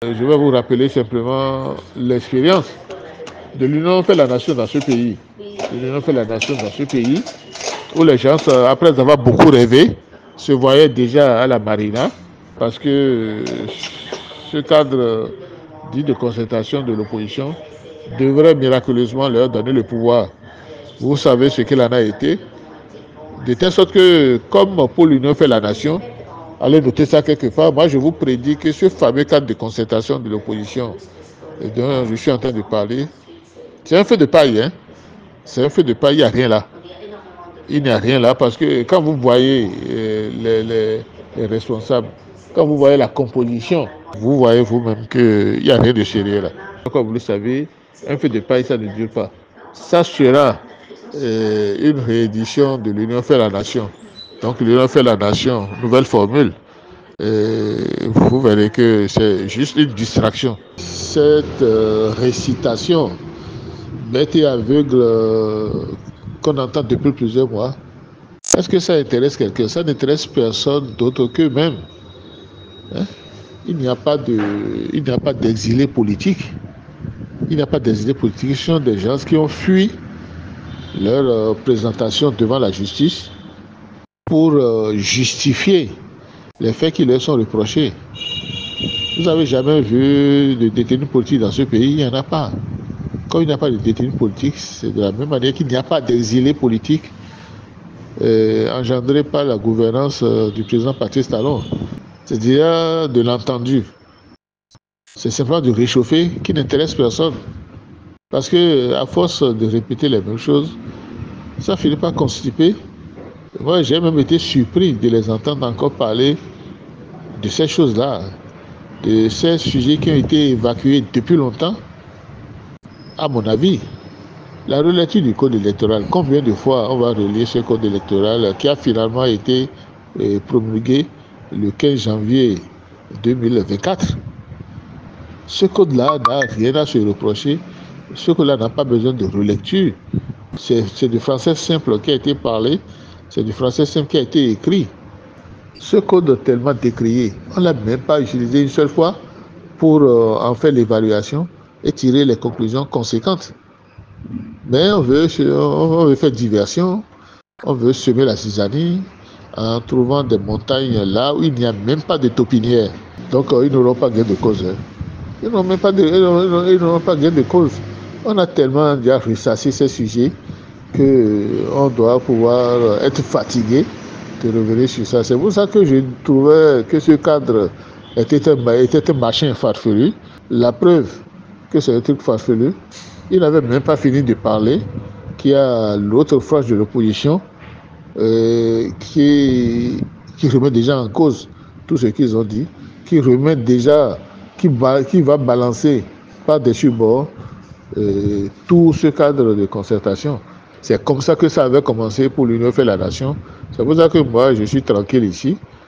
Je vais vous rappeler simplement l'expérience de l'Union fait la nation dans ce pays. L'Union fait la nation dans ce pays où les gens, après avoir beaucoup rêvé, se voyaient déjà à la marina parce que ce cadre dit de concertation de l'opposition devrait miraculeusement leur donner le pouvoir. Vous savez ce qu'il en a été. De telle sorte que, comme pour l'Union fait la nation, allez noter ça quelque part. Moi, je vous prédis que ce fameux cadre de concertation de l'opposition dont je suis en train de parler, c'est un feu de paille. Hein? C'est un feu de paille, il n'y a rien là. Il n'y a rien là parce que quand vous voyez les responsables, quand vous voyez la composition, vous voyez vous-même qu'il n'y a rien de sérieux là. Comme vous le savez, un feu de paille, ça ne dure pas. Ça sera une réédition de l'Union fait la nation. Donc l'Union fait la nation, nouvelle formule. Vous verrez que c'est juste une distraction. Cette récitation bête et aveugle qu'on entend depuis plusieurs mois, est-ce que ça intéresse quelqu'un? Ça n'intéresse personne d'autre qu'eux-mêmes. Hein? Il n'y a pas d'exilés politiques. Il n'y a pas d'exilés politiques. Ce sont des gens qui ont fui leur présentation devant la justice pour justifier les faits qui leur sont reprochés. Vous n'avez jamais vu de détenus politiques dans ce pays? Il n'y en a pas. Comme il n'y a pas de détenus politiques, c'est de la même manière qu'il n'y a pas d'exilés politiques engendrés par la gouvernance du président Patrice Talon. C'est-à-dire de l'entendu. C'est simplement de réchauffer qui n'intéresse personne. Parce que à force de répéter les mêmes choses, ça finit par constiper. Moi, j'ai même été surpris de les entendre encore parler de ces choses-là, de ces sujets qui ont été évacués depuis longtemps. À mon avis, la relecture du code électoral, combien de fois on va relire ce code électoral qui a finalement été promulgué le 15 janvier 2024. Ce code-là n'a rien à se reprocher. Ce code-là n'a pas besoin de relecture. C'est du français simple qui a été parlé, c'est du français simple qui a été écrit. Ce code tellement décrié, on ne l'a même pas utilisé une seule fois pour en faire l'évaluation et tirer les conclusions conséquentes. Mais on veut faire diversion, on veut semer la zizanie en trouvant des montagnes là où il n'y a même pas de taupinière. Donc ils n'auront pas gain de cause. Ils n'auront pas gain de cause. On a tellement déjà ressassé ces sujets qu'on doit pouvoir être fatigué de revenir sur ça. C'est pour ça que je trouvais que ce cadre était un machin farfelu. La preuve que c'est un truc farfelu, il n'avait même pas fini de parler qu'il y a l'autre frange de l'opposition qui remet déjà en cause tout ce qu'ils ont dit, qui va balancer par-dessus bord tout ce cadre de concertation. C'est comme ça que ça avait commencé pour l'Union fait la nation. C'est pour ça que moi, je suis tranquille ici.